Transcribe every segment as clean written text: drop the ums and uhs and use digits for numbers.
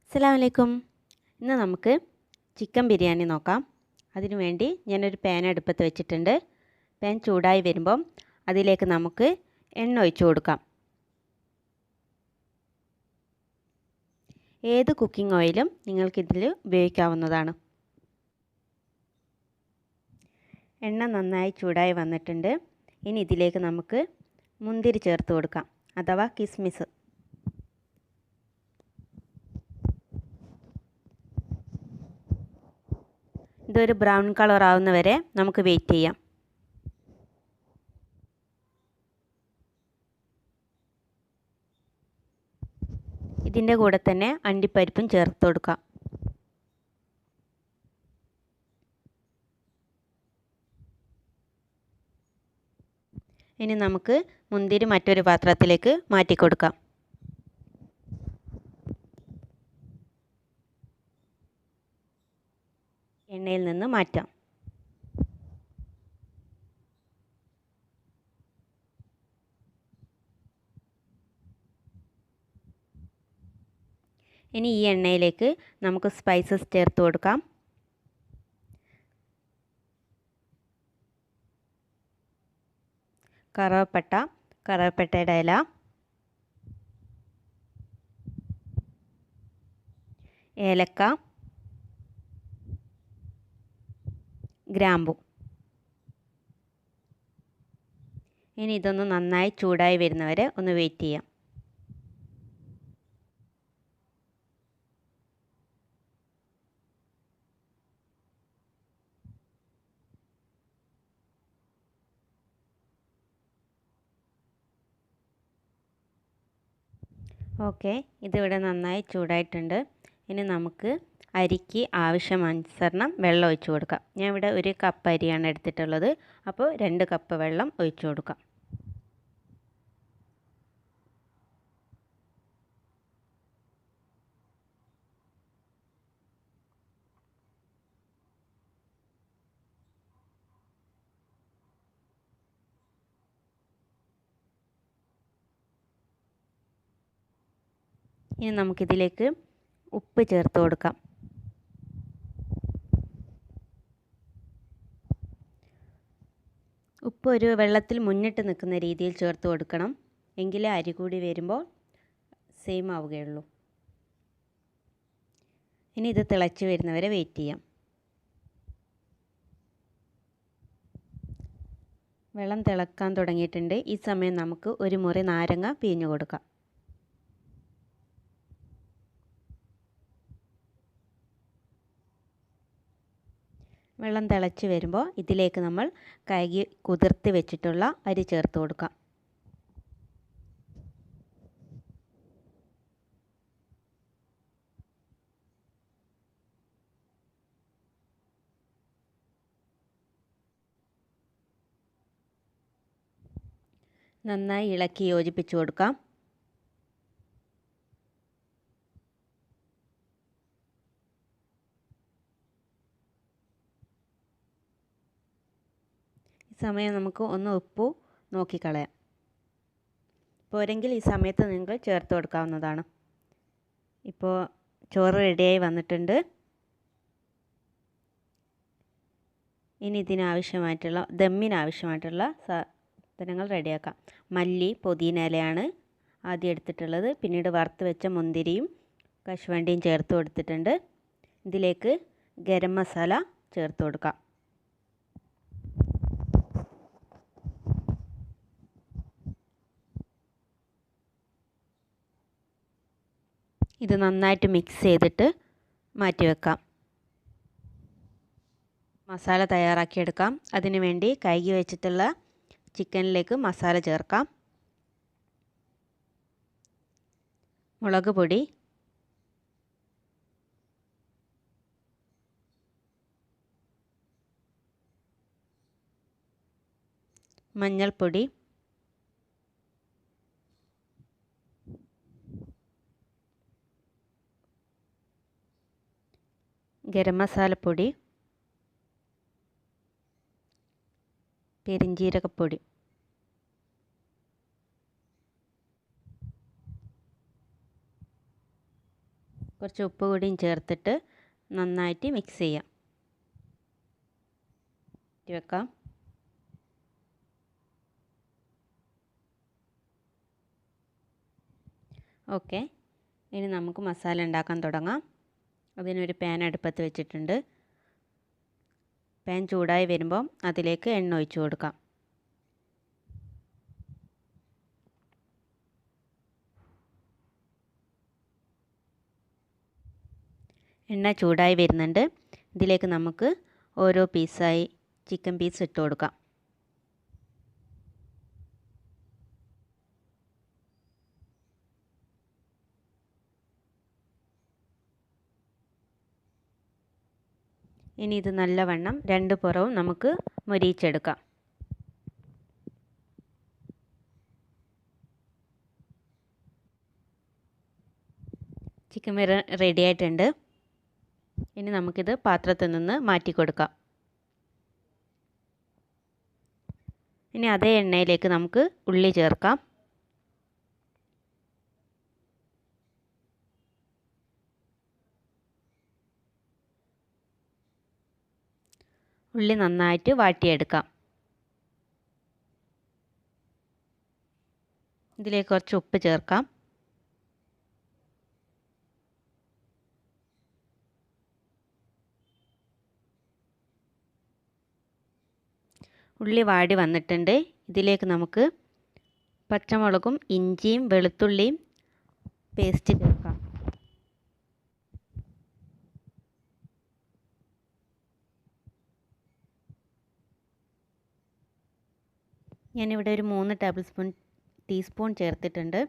അസ്സലാമലൈക്കും. ഇന്ന് നമുക്ക് ചിക്കൻ ബിരിയാണി നോക്കാം. അതിനുവേണ്ടി ഞാനൊരു പാൻ അടുപ്പത്ത് വെച്ചിട്ടുണ്ട്. പാൻ ചൂടായി വരുമ്പം അതിലേക്ക് നമുക്ക് എണ്ണ ഒഴിച്ചു കൊടുക്കാം. ഏത് കുക്കിംഗ് ഓയിലും നിങ്ങൾക്കിതിൽ ഉപയോഗിക്കാവുന്നതാണ്. എണ്ണ നന്നായി ചൂടായി വന്നിട്ടുണ്ട്. ഇനി ഇതിലേക്ക് നമുക്ക് മുന്തിരി ചേർത്ത് കൊടുക്കാം, അഥവാ കിസ്മിസ്. ഇതൊരു ബ്രൗൺ കളർ ആവുന്ന വരെ നമുക്ക് വെയിറ്റ് ചെയ്യാം. ഇതിൻ്റെ കൂടെ തന്നെ അണ്ടിപ്പരിപ്പും ചേർത്ത് കൊടുക്കാം. ഇനി നമുക്ക് മുന്തിരി മറ്റൊരു പാത്രത്തിലേക്ക് മാറ്റി കൊടുക്കാം. എണ്ണയിൽ നിന്ന് മാറ്റാം. ഇനി ഈ എണ്ണയിലേക്ക് നമുക്ക് സ്പൈസസ് ചേർത്ത് കൊടുക്കാം. കറുവപ്പട്ടയുടെ ഇല, ഏലക്ക, ഗ്രാമ്പു. ഇനി ഇതൊന്ന് നന്നായി ചൂടായി വരുന്നവരെ ഒന്ന് വെയിറ്റ് ചെയ്യാം. ഓക്കെ, ഇതിവിടെ നന്നായി ചൂടായിട്ടുണ്ട്. ഇനി നമുക്ക് അരിക്ക് ആവശ്യാനുസരണം വെള്ളം ഒഴിച്ചു കൊടുക്കാം. ഞാൻ ഇവിടെ 1 കപ്പ് അരിയാണ് എടുത്തിട്ടുള്ളത്, അപ്പോൾ 2 കപ്പ് വെള്ളം ഒഴിച്ചു കൊടുക്കാം. ഇനി നമുക്കിതിലേക്ക് ഉപ്പ് ചേർത്ത് കൊടുക്കാം. ഉപ്പ് ഒരു വെള്ളത്തിൽ മുന്നിട്ട് നിൽക്കുന്ന രീതിയിൽ ചേർത്ത് കൊടുക്കണം. എങ്കിലേ അരി കൂടി വരുമ്പോൾ സെയിം ആവുകയുള്ളൂ. ഇനി ഇത് തിളച്ച് വരുന്നവരെ വെയിറ്റ് ചെയ്യാം. വെള്ളം തിളക്കാൻ തുടങ്ങിയിട്ടുണ്ട്. ഈ സമയം നമുക്ക് ഒരു മുറി നാരങ്ങ പിഴിഞ്ഞു കൊടുക്കാം. വെള്ളം തിളച്ച് വരുമ്പോൾ ഇതിലേക്ക് നമ്മൾ കഴുകി കുതിർത്തി വെച്ചിട്ടുള്ള അരി ചേർത്ത് കൊടുക്കാം. നന്നായി ഇളക്കി യോജിപ്പിച്ച് കൊടുക്കാം. സമയം നമുക്ക് ഒന്ന് ഉപ്പ് നോക്കിക്കളയാം. പോരെങ്കിൽ ഈ സമയത്ത് നിങ്ങൾ ചേർത്ത് കൊടുക്കാവുന്നതാണ്. ഇപ്പോൾ ചോറ് റെഡിയായി വന്നിട്ടുണ്ട്. ഇനി ഇതിനാവശ്യമായിട്ടുള്ള ദമ്മിനാവശ്യമായിട്ടുള്ള സാധനങ്ങൾ റെഡിയാക്കാം. മല്ലി, പുതിന ഇലയാണ് ആദ്യം എടുത്തിട്ടുള്ളത്. പിന്നീട് വറുത്ത് വെച്ച മുന്തിരിയും കശുവണ്ടിയും ചേർത്ത് കൊടുത്തിട്ടുണ്ട്. ഇതിലേക്ക് ഗരം മസാല ചേർത്ത് കൊടുക്കാം. ഇത് നന്നായിട്ട് മിക്സ് ചെയ്തിട്ട് മാറ്റി വെക്കാം. മസാല തയ്യാറാക്കിയെടുക്കാം. അതിനു വേണ്ടി കഴുകി വെച്ചിട്ടുള്ള ചിക്കനിലേക്ക് മസാല ചേർക്കാം. മുളക് പൊടി, മഞ്ഞൾപ്പൊടി, ഗരം മസാലപ്പൊടി, പെരിഞ്ജീരകപ്പൊടി. കുറച്ച് ഉപ്പ് കൂടിയും ചേർത്തിട്ട് നന്നായിട്ട് മിക്സ് ചെയ്യാം. വെക്കാം. ഓക്കെ, ഇനി നമുക്ക് മസാല ഉണ്ടാക്കാൻ തുടങ്ങാം. അതിനൊരു പാൻ അടുപ്പത്ത് വെച്ചിട്ടുണ്ട്. പാൻ ചൂടായി വരുമ്പോൾ അതിലേക്ക് എണ്ണ ഒഴിച്ച് കൊടുക്കാം. എണ്ണ ചൂടായി വരുന്നുണ്ട്. ഇതിലേക്ക് നമുക്ക് ഓരോ പീസായി ചിക്കൻ പീസ് ഇട്ട് കൊടുക്കാം. ഇനി ഇത് നല്ലവണ്ണം രണ്ട് പുറവും നമുക്ക് മൊരിയിച്ചെടുക്കാം. ചിക്കൻ റെഡി ആയിട്ടുണ്ട്. ഇനി നമുക്കിത് പാത്രത്തിൽ നിന്ന് മാറ്റി കൊടുക്കാം. ഇനി അതേ എണ്ണയിലേക്ക് നമുക്ക് ഉള്ളി ചേർക്കാം. ഉള്ളി നന്നായിട്ട് വാട്ടിയെടുക്കാം. ഇതിലേക്ക് കുറച്ച് ഉപ്പ് ചേർക്കാം. ഉള്ളി വാടി വന്നിട്ടുണ്ട്. ഇതിലേക്ക് നമുക്ക് പച്ചമുളകും ഇഞ്ചിയും വെളുത്തുള്ളിയും പേസ്റ്റ് ചേർക്കാം. ഞാനിവിടെ ഒരു 3 ടീസ്പൂൺ ചേർത്തിട്ടുണ്ട്.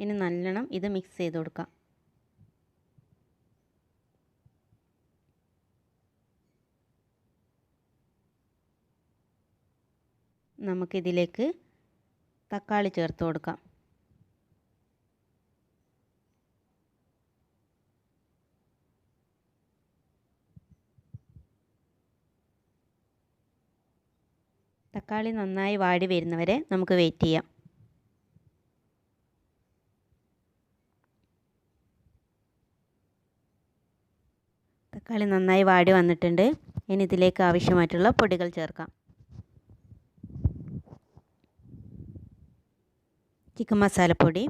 ഇനി നല്ലോണം ഇത് മിക്സ് ചെയ്ത് കൊടുക്കാം. നമുക്കിതിലേക്ക് തക്കാളി ചേർത്ത് കൊടുക്കാം. തക്കാളി നന്നായി വാടി വരുന്നവരെ നമുക്ക് വെയിറ്റ് ചെയ്യാം. തക്കാളി നന്നായി വാടി വന്നിട്ടുണ്ട്. ഇനി ഇതിലേക്ക് ആവശ്യമായിട്ടുള്ള പൊടികൾ ചേർക്കാം. ചിക്കൻ മസാലപ്പൊടി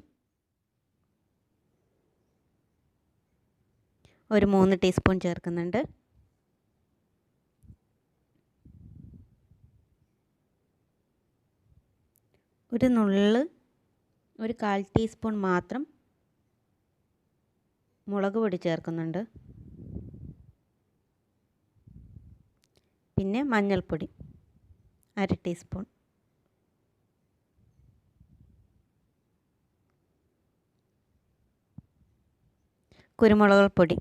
ഒരു 3 ടീസ്പൂൺ ചേർക്കുന്നുണ്ട്. ഒരു നുള്ള്, ഒരു 1/4 ടീസ്പൂൺ മാത്രം മുളക് പൊടി ചേർക്കുന്നുണ്ട്. പിന്നെ മഞ്ഞൾപ്പൊടി 1/2 ടീസ്പൂൺ. കുരുമുളക് പൊടി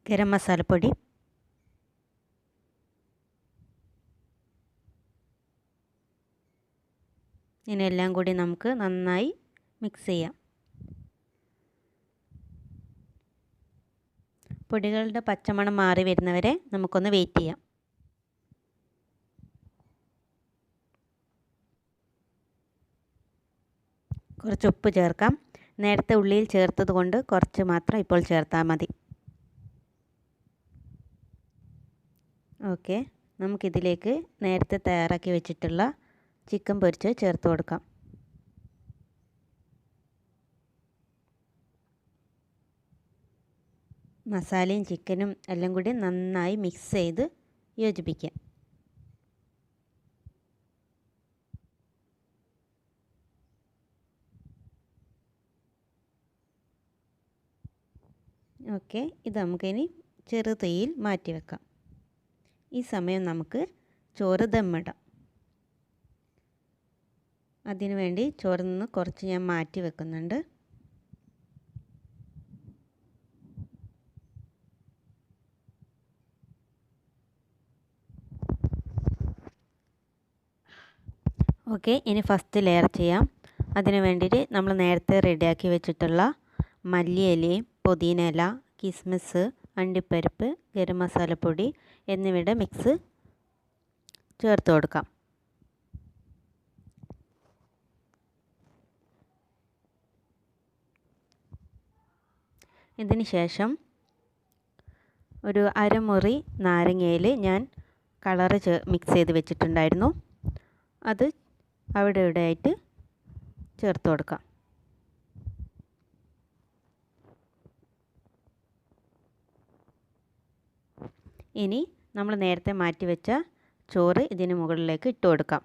ഗരം മസാലപ്പൊടി ഇതിനെല്ലാം കൂടി നമുക്ക് നന്നായി മിക്സ് ചെയ്യാം. പൊടികളുടെ പച്ചമണം മാറി വരുന്നവരെ നമുക്കൊന്ന് വെയിറ്റ് ചെയ്യാം. കുറച്ച് ഉപ്പ് ചേർക്കാം. നേരത്തെ ഉള്ളിയിൽ ചേർത്തത് കൊണ്ട് കുറച്ച് മാത്രം ഇപ്പോൾ ചേർത്താൽ മതി. ഓക്കെ, നമുക്കിതിലേക്ക് നേരത്തെ തയ്യാറാക്കി വെച്ചിട്ടുള്ള ചിക്കൻ പൊരിച്ച് ചേർത്ത് കൊടുക്കാം. മസാലയും ചിക്കനും എല്ലാം കൂടി നന്നായി മിക്സ് ചെയ്ത് യോജിപ്പിക്കാം. ഓക്കെ, ഇത് നമുക്കിനി ചെറു തീയിൽ മാറ്റി വെക്കാം. ഈ സമയം നമുക്ക് ചോറ് ദമ്മിടാം. അതിനു വേണ്ടി ചോറിൽ നിന്ന് കുറച്ച് ഞാൻ മാറ്റി വെക്കുന്നുണ്ട്. ഓക്കെ, ഇനി ഫസ്റ്റ് ലെയർ ചെയ്യാം. അതിന് വേണ്ടിയിട്ട് നമ്മൾ നേരത്തെ റെഡിയാക്കി വെച്ചിട്ടുള്ള മല്ലിയിലയും പുതിന ഇല, കിസ്മിസ്, അണ്ടിപ്പരിപ്പ്, ഗരം മസാലപ്പൊടി എന്നിവയുടെ മിക്സ് ചേർത്ത് കൊടുക്കാം. ഇതിന് ശേഷം ഒരു അരമുറി നാരങ്ങയിൽ ഞാൻ കളറ് മിക്സ് ചെയ്ത് വെച്ചിട്ടുണ്ടായിരുന്നു. അത് അവിടെ ഇവിടെ ആയിട്ട് ചേർത്ത് കൊടുക്കാം. ഇനി നമ്മൾ നേരത്തെ മാറ്റി വെച്ച ചോറ് ഇതിന് മുകളിലേക്ക് ഇട്ട് കൊടുക്കാം.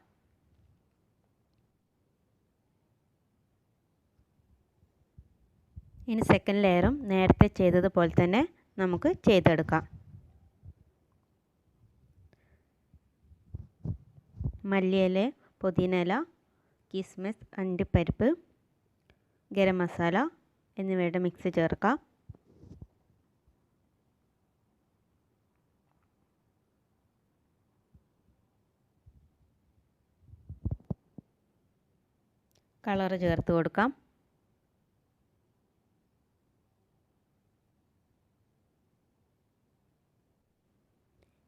ഇനി സെക്കൻഡ് ലെയറും നേരത്തെ ചെയ്തതുപോലെ തന്നെ നമുക്ക് ചെയ്തെടുക്കാം. മല്ലിയില, പുതിനയില, കിസ്മിസ്, അണ്ടിപ്പരിപ്പ്, ഗരം മസാല എന്നിവയുടെ മിക്സ് ചേർക്കാം. കളറ് ചേർത്ത് കൊടുക്കാം.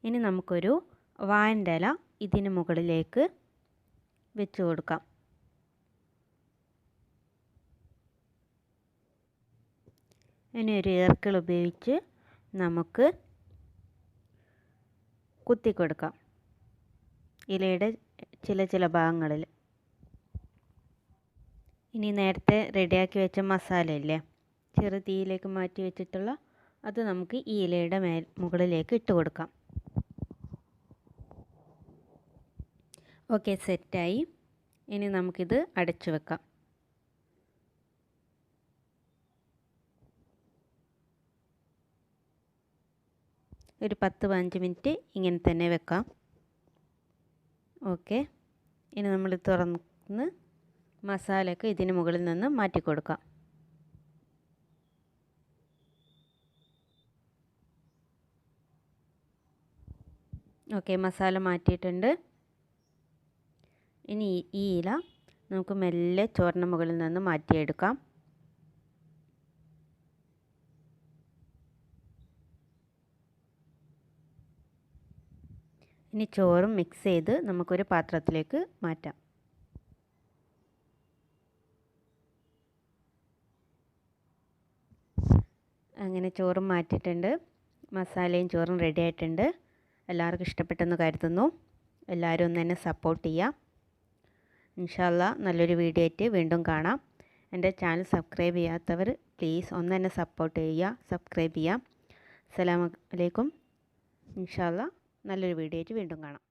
ഇനി നമുക്കൊരു വാഴൻ്റെ ഇല ഇതിന് മുകളിലേക്ക് വെച്ച് കൊടുക്കാം. ഇനി ഒരു ഈർക്കിൾ ഉപയോഗിച്ച് നമുക്ക് കുത്തി കൊടുക്കാം ഇലയുടെ ചില ഭാഗങ്ങളിൽ. ഇനി നേരത്തെ റെഡിയാക്കി വെച്ച മസാല ഇല്ലേ, ചെറു തീയിലേക്ക് മാറ്റി വെച്ചിട്ടുള്ള അത് നമുക്ക് ഈ ഇലയുടെ മുകളിലേക്ക് ഇട്ട് കൊടുക്കാം. ഓക്കെ, സെറ്റായി. ഇനി നമുക്കിത് അടച്ചു വെക്കാം. ഒരു 10-15 മിനിറ്റ് ഇങ്ങനെ തന്നെ വെക്കാം. ഓക്കെ, ഇനി നമ്മൾ തുറന്ന് മസാലയൊക്കെ ഇതിന് മുകളിൽ നിന്ന് മാറ്റി കൊടുക്കാം. ഓക്കെ, മസാല മാറ്റിയിട്ടുണ്ട്. ഇനി ഈ ഇല നമുക്ക് മെല്ലെ ചോറിന് മുകളിൽ നിന്ന് മാറ്റിയെടുക്കാം. ഇനി ചോറും മിക്സ് ചെയ്ത് നമുക്കൊരു പാത്രത്തിലേക്ക് മാറ്റാം. അങ്ങനെ ചോറും മാറ്റിയിട്ടുണ്ട്, മസാലയും ചോറും റെഡി ആയിട്ടുണ്ട്. എല്ലാവർക്കും ഇഷ്ടപ്പെട്ടെന്ന് കരുതുന്നു. എല്ലാവരും ഒന്ന് എന്നെ സപ്പോർട്ട് ചെയ്യുക. ഇൻഷാ അല്ലാഹ് നല്ലൊരു വീഡിയോ ആയിട്ട് വീണ്ടും കാണാം. എൻ്റെ ചാനൽ സബ്സ്ക്രൈബ് ചെയ്യാത്തവർ പ്ലീസ് ഒന്ന് എന്നെ സപ്പോർട്ട് ചെയ്യുക, സബ്സ്ക്രൈബ് ചെയ്യുക. അസ്സലാമു അലൈക്കും. ഇൻഷാ അല്ലാഹ് നല്ലൊരു വീഡിയോ ആയിട്ട് വീണ്ടും കാണാം.